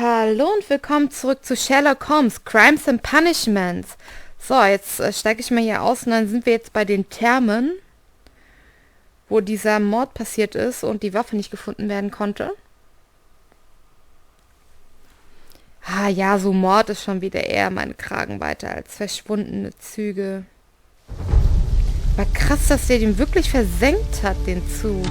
Hallo und willkommen zurück zu Sherlock Holmes, Crimes and Punishments. So, jetzt steige ich mal hier aus und dann sind wir jetzt bei den Thermen, wo dieser Mord passiert ist und die Waffe nicht gefunden werden konnte. Ah ja, so Mord ist schon wieder eher meine Kragenweite als verschwundene Züge. War krass, dass der den wirklich versenkt hat, den Zug.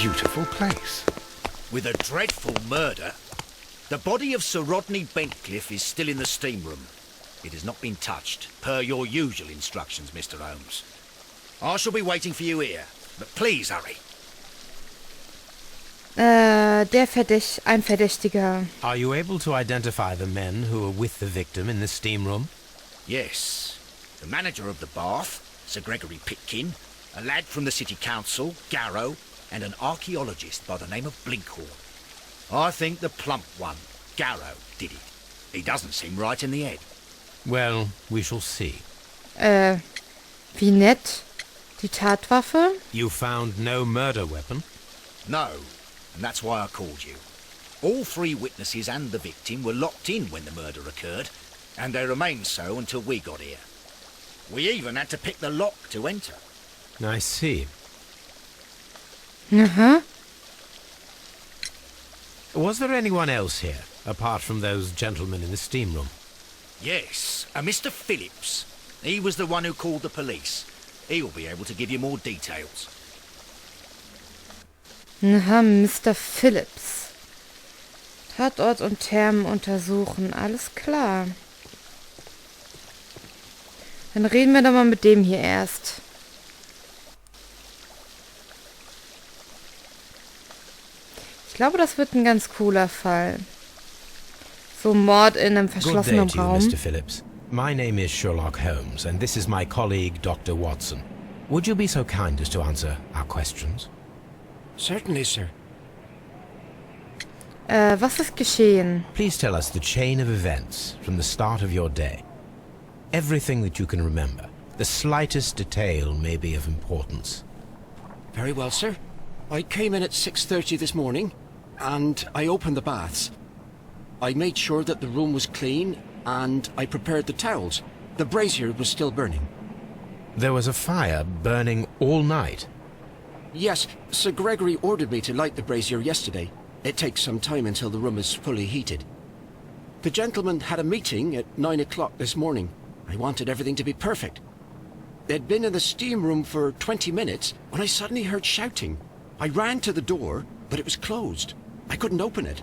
Beautiful place. With a dreadful murder. The body of Sir Rodney Bentcliffe is still in the steam room. It has not been touched, per your usual instructions, Mr. Holmes. I shall be waiting for you here, but please hurry. Ein Verdächtiger. Are you able to identify the men who were with the victim in the steam room? Yes. The manager of the bath, Sir Gregory Pitkin, a lad from the City Council, Garrow, and an archaeologist by the name of Blinkhorn. I think the plump one, Garrow, did it. He doesn't seem right in the head. Well, we shall see. Wie nett. Die Tatwaffe? You found no murder weapon? No, and that's why I called you. All three witnesses and the victim were locked in when the murder occurred, and they remained so until we got here. We even had to pick the lock to enter. I see. Aha. Was there anyone else here, apart from those gentlemen in the steam room? Yes, a Mr. Phillips. He was the one who called the police. He'll be able to give you more details. Aha, Mr. Phillips. Tatort und Thermen untersuchen. Alles klar. Dann reden wir doch mal mit dem hier erst. Ich glaube, das wird ein ganz cooler Fall. So Mord in einem verschlossenen Good day to you, Raum. Mr. Phillips. My name is Sherlock Holmes, and this is my colleague, Dr. Watson. Would you be so kind as to answer our questions? Certainly, sir. Was ist geschehen? Please tell us the chain of events from the start of your day. Everything that you can remember. The slightest detail may be of importance. Very well, sir. I came in at 6:30 this morning, and I opened the baths. I made sure that the room was clean, and I prepared the towels. The brazier was still burning. There was a fire burning all night. Yes, Sir Gregory ordered me to light the brazier yesterday. It takes some time until the room is fully heated. The gentleman had a meeting at 9 o'clock this morning. I wanted everything to be perfect. They'd been in the steam room for 20 minutes when I suddenly heard shouting. I ran to the door, but it was closed. I couldn't open it.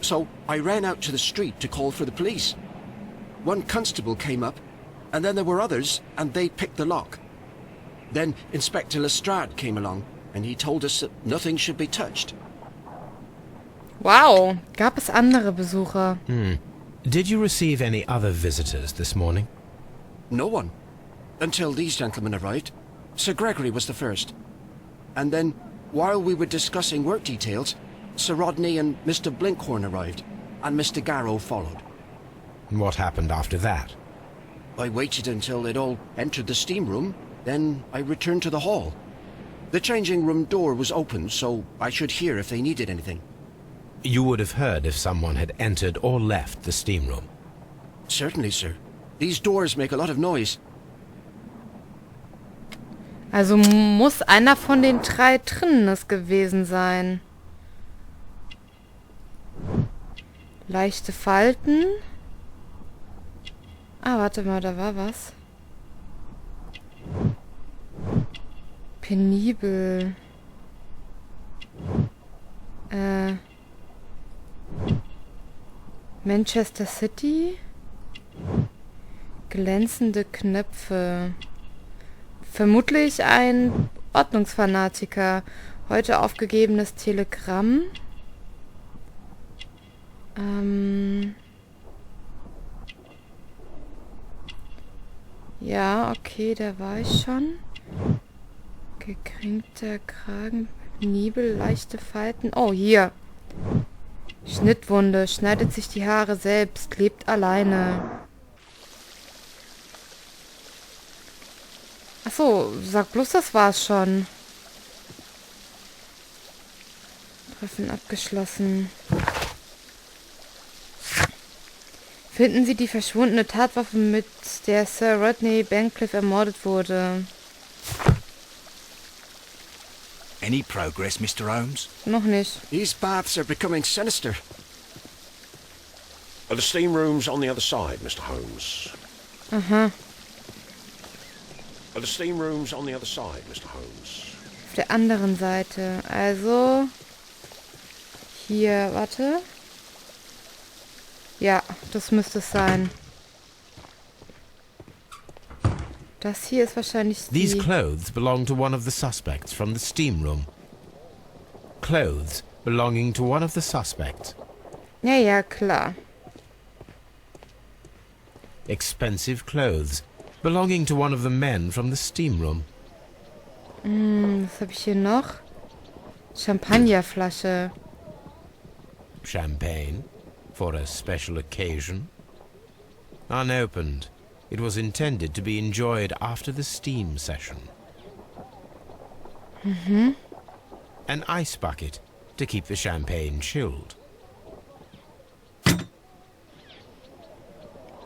So I ran out to the street to call for the police. One constable came up, and then there were others, and they picked the lock. Then Inspector Lestrade came along, and he told us that nothing should be touched. Wow, gab es andere Besucher? Did you receive any other visitors this morning? No one. Until these gentlemen arrived. Sir Gregory was the first. And then, while we were discussing work details, Sir Rodney and Mr. Blinkhorn arrived, and Mr. Garrow followed. What happened after that? I waited until they'd all entered the steam room, then I returned to the hall. The changing room door was open, so I should hear if they needed anything. You would have heard if someone had entered or left the steam room. Certainly, sir. These doors make a lot of noise. Also muss einer von den drei drinnen es gewesen sein. Leichte Falten. Ah, warte mal, da war was. Penibel. Manchester City. Glänzende Knöpfe. Vermutlich ein Ordnungsfanatiker. Heute aufgegebenes Telegramm. Ja, okay, da war ich schon. Gekränkter Kragen, Nibel, leichte Falten. Oh, hier. Schnittwunde, schneidet sich die Haare selbst, lebt alleine. Ach so, sag bloß, das war's schon. Treffen abgeschlossen. Finden Sie die verschwundene Tatwaffe, mit der Sir Rodney Bancliffe ermordet wurde? Any progress, Mr. Holmes? Noch nicht. These baths are becoming sinister. Are the steam rooms on the other side, Mr. Holmes? Aha. Are the steam rooms on the other side, Mr. Holmes? Auf der anderen Seite. Also... Hier, warte. Ja, das müsste es sein. Das hier ist wahrscheinlich These die... clothes belong to one of the suspects from the steam room. Clothes belonging to one of the suspects. Ja, ja, klar. Expensive clothes belonging to one of the men from the steam room. Was habe ich hier noch? Champagnerflasche. Champagne for a special occasion. Unopened. It was intended to be enjoyed after the steam session. An ice bucket to keep the champagne chilled.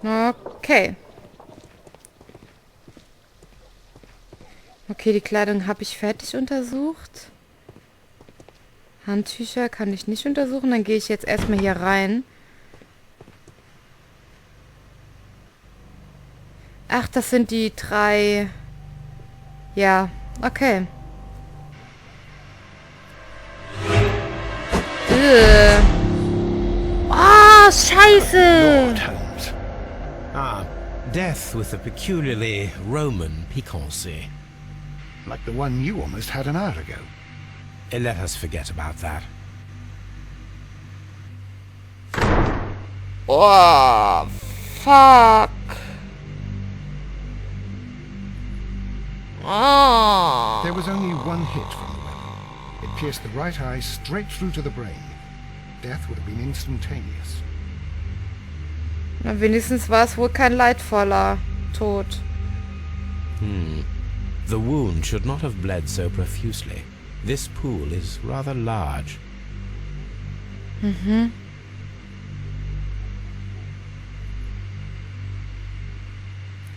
Okay. Okay, die Kleidung habe ich fertig untersucht. Handtücher kann ich nicht untersuchen. Dann gehe ich jetzt erstmal hier rein. Ach, das sind die 3... Ja, okay. Oh, scheiße! Lord Holmes. Ah, death with a peculiarly Roman piquancy. Like the one you almost had an hour ago. Let us forget about that. Oh, fuck. Oh. There was only one hit from the weapon. It pierced the right eye straight through to the brain. Death would have been instantaneous. Na, wenigstens war es wohl kein leidvoller Tod. The wound should not have bled so profusely. This pool is rather large.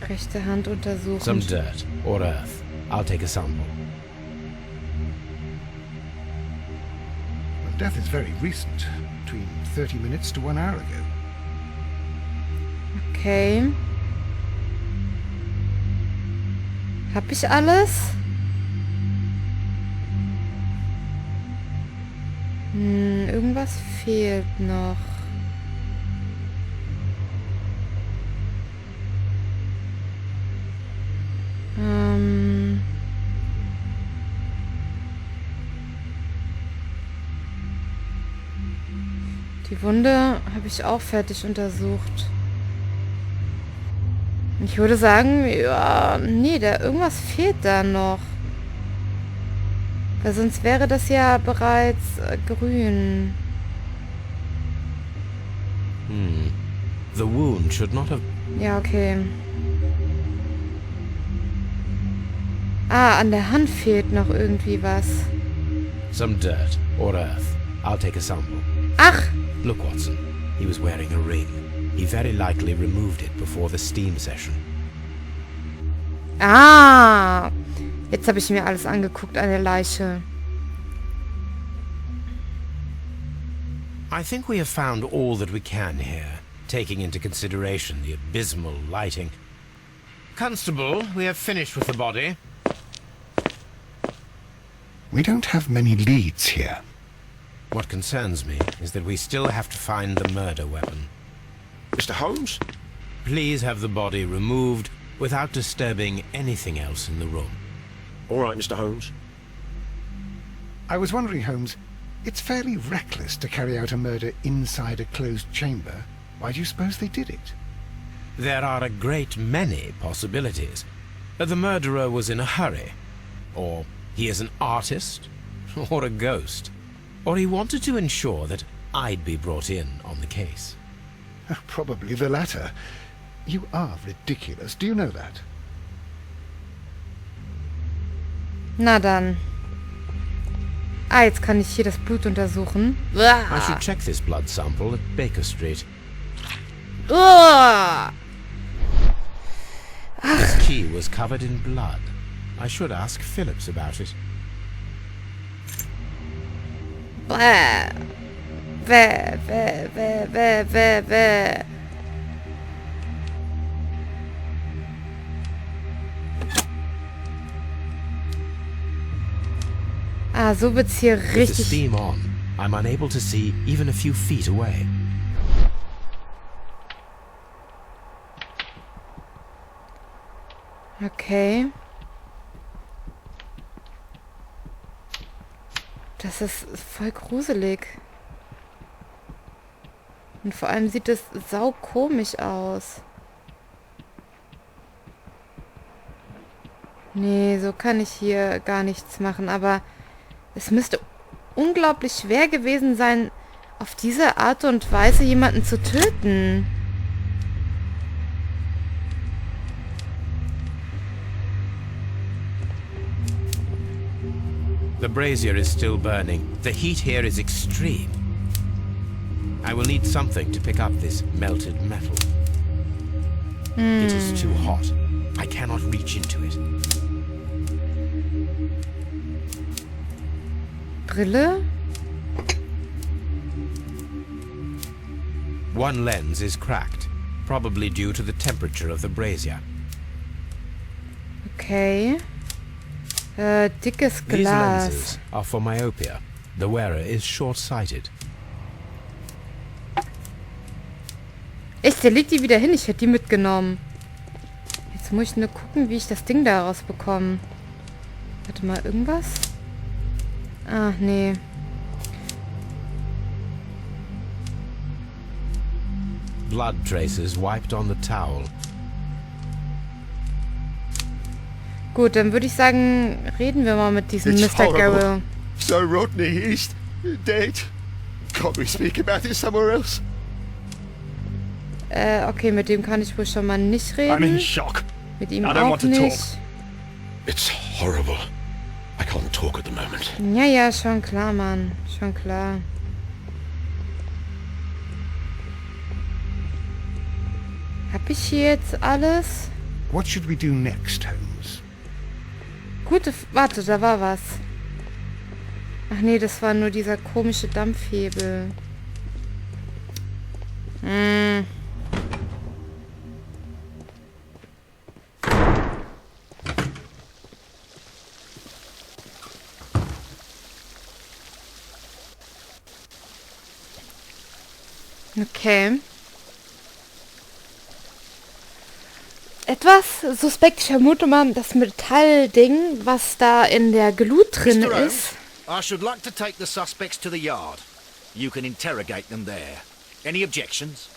Rechte Hand untersuchen. Some dirt or earth. I'll take a sample. Well, death is very recent. Between 30 minutes to 1 hour ago. Okay. Hab ich alles? Irgendwas fehlt noch. Die Wunde habe ich auch fertig untersucht. Ich würde sagen, ja, nee, irgendwas fehlt da noch. Weil sonst wäre das ja bereits grün. The wound should not have... Ja, okay. Ah, an der Hand fehlt noch irgendwie was. Some dirt or earth. I'll take a sample. Ach! Look, Watson. He was wearing a ring. He very likely removed it before the steam session. Ah! Jetzt habe ich mir alles angeguckt an der Leiche. I think we have found all that we can here, taking into consideration the abysmal lighting. Constable, we have finished with the body. We don't have many leads here. What concerns me is that we still have to find the murder weapon. Mr. Holmes? Please have the body removed without disturbing anything else in the room. All right, Mr. Holmes. I was wondering, Holmes, it's fairly reckless to carry out a murder inside a closed chamber. Why do you suppose they did it? There are a great many possibilities. The murderer was in a hurry, or he is an artist, or a ghost, or he wanted to ensure that I'd be brought in on the case. Probably the latter. You are ridiculous. Do you know that? Na dann. Ah, jetzt kann ich hier das Blut untersuchen. I should check this blood sample at Baker Street. Uah. This key was covered in blood. I should ask Phillips about it. Bäh. Bäh, bäh, bäh, bäh, bäh, bäh. Ah, so wird's hier With the richtig... steam on, I'm unable to see even a few feet away. Okay. Das ist voll gruselig. Und vor allem sieht es saukomisch aus. Nee, so kann ich hier gar nichts machen. Aber es müsste unglaublich schwer gewesen sein, auf diese Art und Weise jemanden zu töten. The brazier is still burning. The heat here is extreme. I will need something to pick up this melted metal. It is too hot. I cannot reach into it. Brille? One lens is cracked, probably due to the temperature of the brazier. Okay. Dickes These Glas. lenses are for myopia. The wearer is short-sighted. Echt, der legt die wieder hin. Ich hätte die mitgenommen. Jetzt muss ich nur gucken, wie ich das Ding da rausbekomme. Warte mal, irgendwas? Ah, nee. Blood traces wiped on the towel. Gut, dann würde ich sagen, reden wir mal mit diesem It's Mr. horrible. Garrow. So Rodney, he's dead. Can't we speak about it somewhere else? Okay, mit dem kann ich wohl schon mal nicht I'm in reden. shock. Mit ihm I don't auch want to talk. nicht. It's horrible. I can't talk at the moment. Ja, ja, schon klar, Mann. Schon klar. Hab ich hier jetzt alles? What should we do next, Holmes? Warte, da war was. Ach nee, das war nur dieser komische Dampfhebel. Hm. Okay. Etwas suspekt. Ich vermute mal, das Metallding, was da in der Glut drin Mr. ist. Holmes, I should like to take the suspects to the yard. You can interrogate them there. Any objections?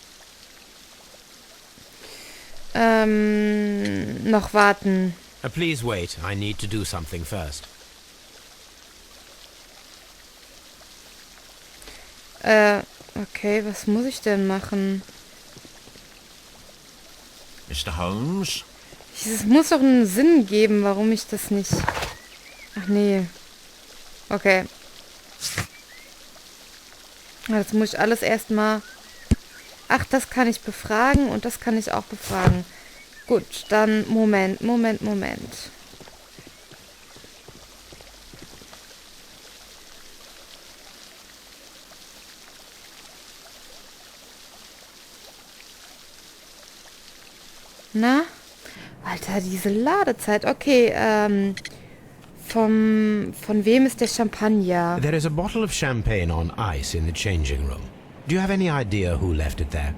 Noch warten. Please wait. I need to do something first. Okay, was muss ich denn machen? Mr. Holmes? Es muss doch einen Sinn geben, warum ich das nicht... Ach nee. Okay. Jetzt muss ich alles erstmal... Ach, das kann ich befragen und das kann ich auch befragen. Gut, dann Moment. Na? Alter, diese Ladezeit. Okay, von wem ist der Champagner? There is a bottle of champagne on ice in the changing room. Do you have any idea who left it there?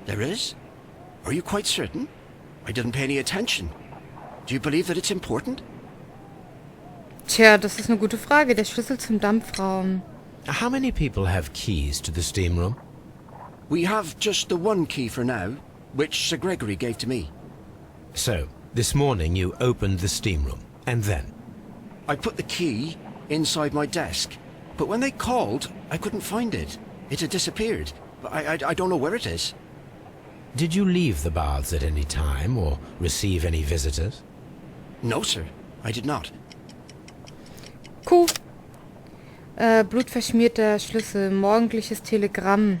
There is? Are you quite certain? I didn't pay any attention. Do you believe that it's important? Tja, das ist eine gute Frage. Der Schlüssel zum Dampfraum. How many people have keys to the steam room? We have just the one key for now, which Sir Gregory gave to me. So, this morning you opened the steam room, and then? I put the key inside my desk, but when they called, I couldn't find it. It had disappeared. I don't know where it is. Did you leave the baths at any time, or receive any visitors? No, sir, I did not. Kuh. Blutverschmierter Schlüssel. Morgendliches Telegramm.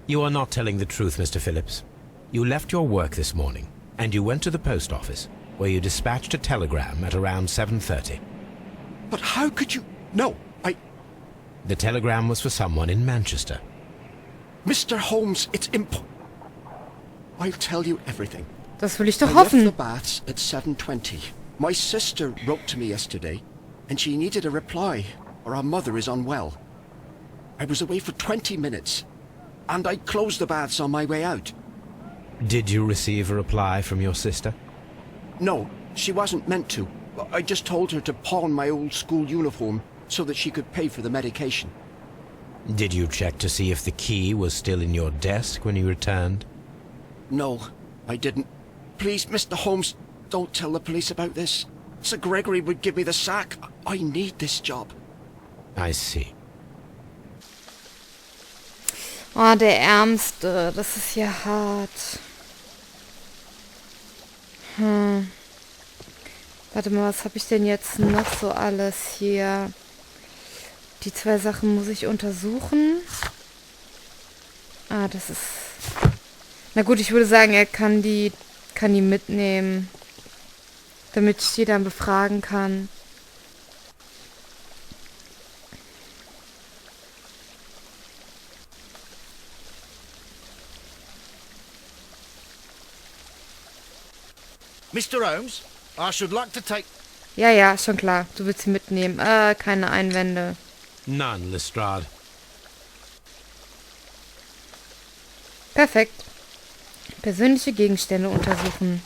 You are not telling the truth, Mr. Phillips. You left your work this morning, and you went to the post office, where you dispatched a telegram at around 7:30. But how could you... No, The telegram was for someone in Manchester. Mr. Holmes, it's I'll tell you everything. Das will ich doch I left the hoffen. baths at 7:20. My sister wrote to me yesterday, and she needed a reply, or our mother is unwell. I was away for 20 minutes, and I closed the baths on my way out. Did you receive a reply from your sister? No, she wasn't meant to. I just told her to pawn my old school uniform so that she could pay for the medication. Did you check to see if the key was still in your desk when you returned? No, I didn't. Please, Mr. Holmes, don't tell the police about this. Sir Gregory would give me the sack. I need this job. I see. Oh, der Ärmste. Das ist ja hart. Warte mal, was habe ich denn jetzt noch so alles hier? Die 2 Sachen muss ich untersuchen. Ah, das ist... Na gut, ich würde sagen, er kann die mitnehmen. Damit ich die dann befragen kann. Mr. Holmes, I should like to take... Ja, schon klar. Du willst sie mitnehmen. Keine Einwände. None, Lestrade. Perfekt. Persönliche Gegenstände untersuchen.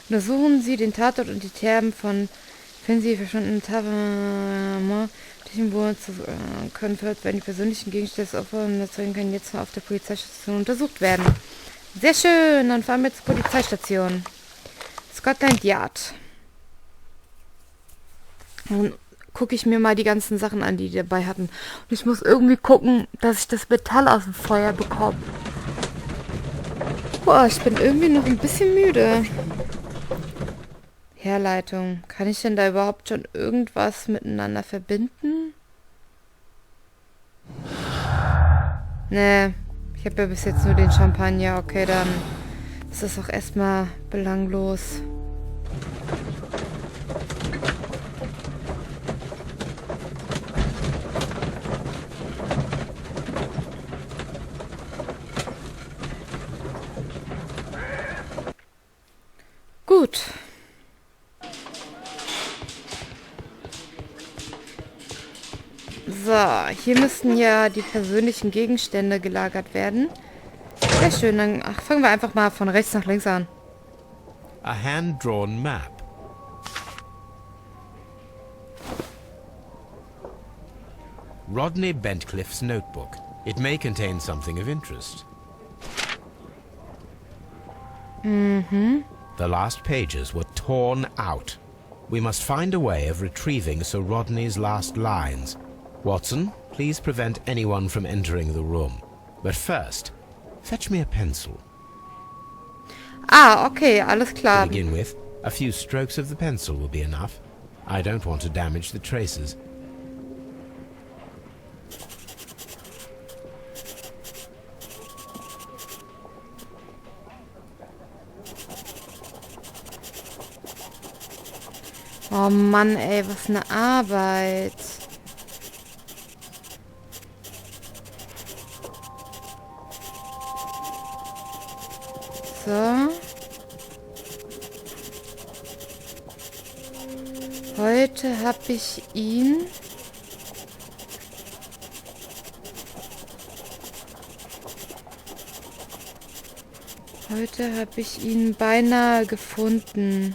Untersuchen Sie den Tatort und die Terben von, wenn Sie verschwundenen Taten können verhört werden. Die persönlichen Gegenstände des Opfers und Erzeugen können jetzt auf der Polizeistation untersucht werden. Sehr schön, dann fahren wir zur Polizeistation. Scotland Yard. Dann gucke ich mir mal die ganzen Sachen an, die dabei hatten. Und ich muss irgendwie gucken, dass ich das Metall aus dem Feuer bekomme. Boah, ich bin irgendwie noch ein bisschen müde. Herleitung. Kann ich denn da überhaupt schon irgendwas miteinander verbinden? Nee, ich habe ja bis jetzt nur den Champagner. Okay, dann ist das auch erstmal belanglos. Gut. So, hier müssten ja die persönlichen Gegenstände gelagert werden. Sehr schön, dann fangen wir einfach mal von rechts nach links an. A hand-drawn map. Rodney Bentcliffe's notebook. It may contain something of interest. The last pages were torn out. We must find a way of retrieving Sir Rodney's last lines. Watson, please prevent anyone from entering the room. But first, fetch me a pencil. Ah, okay, alles klar. To begin with, a few strokes of the pencil will be enough. I don't want to damage the traces. Oh Mann, ey, was eine Arbeit. So. Heute habe ich ihn... Heute habe ich ihn beinahe gefunden.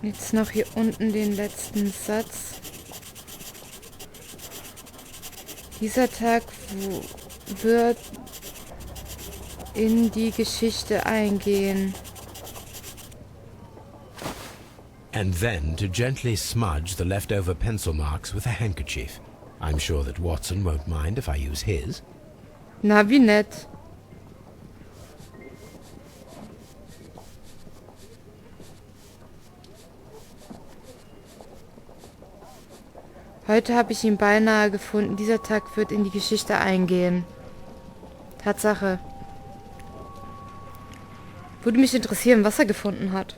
Jetzt noch hier unten den letzten Satz. Dieser Tag wird in die Geschichte eingehen. And then to gently smudge the leftover pencil marks with a handkerchief. I'm sure that Watson won't mind if I use his. Na, wie nett. Heute habe ich ihn beinahe gefunden. Dieser Tag wird in die Geschichte eingehen. Tatsache. Würde mich interessieren, was er gefunden hat.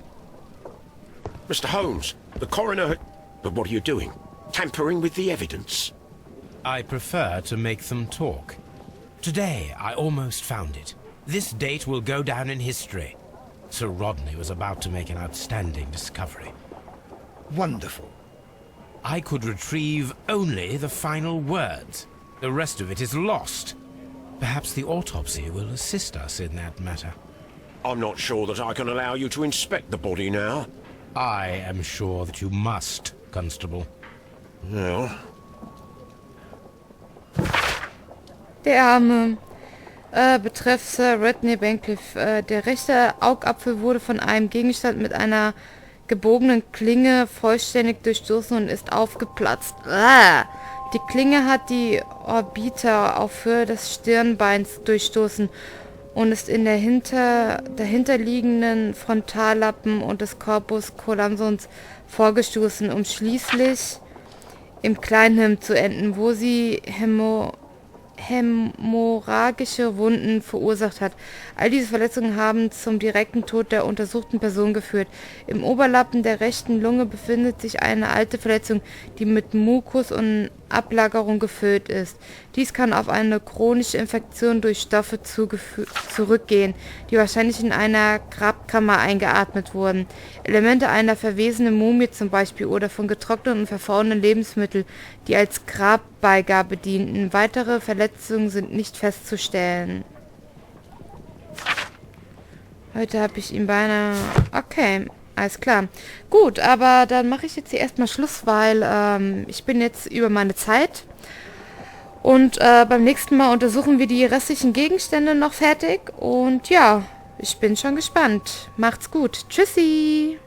Mr. Holmes, the coroner... But what are you doing? Tampering with the evidence? I prefer to make them talk. Today, I almost found it. This date will go down in history. Sir Rodney was about to make an outstanding discovery. Wonderful. I could retrieve only the final words. The rest of it is lost. Perhaps the autopsy will assist us in that matter. I'm not sure that I can allow you to inspect the body now. I am sure that you must, Constable. Well... Der Arme. Betreff Sir Rodney Bancliffe. Der rechte Augapfel wurde von einem Gegenstand mit einer gebogenen Klinge vollständig durchstoßen und ist aufgeplatzt. Die Klinge hat die Orbita auf Höhe des Stirnbeins durchstoßen und ist in der dahinterliegenden Frontallappen und des Corpus callosums vorgestoßen, um schließlich im Kleinhirn zu enden, wo sie hämorrhagische Wunden verursacht hat. All diese Verletzungen haben zum direkten Tod der untersuchten Person geführt. Im Oberlappen der rechten Lunge befindet sich eine alte Verletzung, die mit Mukus und Ablagerung gefüllt ist. Dies kann auf eine chronische Infektion durch Stoffe zurückgehen, die wahrscheinlich in einer Grabkammer eingeatmet wurden. Elemente einer verwesenen Mumie zum Beispiel oder von getrockneten und verfaulenen Lebensmitteln, die als Grabbeigabe dienten. Weitere Verletzungen sind nicht festzustellen. Heute habe ich ihn beinahe... Okay, alles klar. Gut, aber dann mache ich jetzt hier erstmal Schluss, weil ich bin jetzt über meine Zeit. Und beim nächsten Mal untersuchen wir die restlichen Gegenstände noch fertig. Und ja, ich bin schon gespannt. Macht's gut. Tschüssi!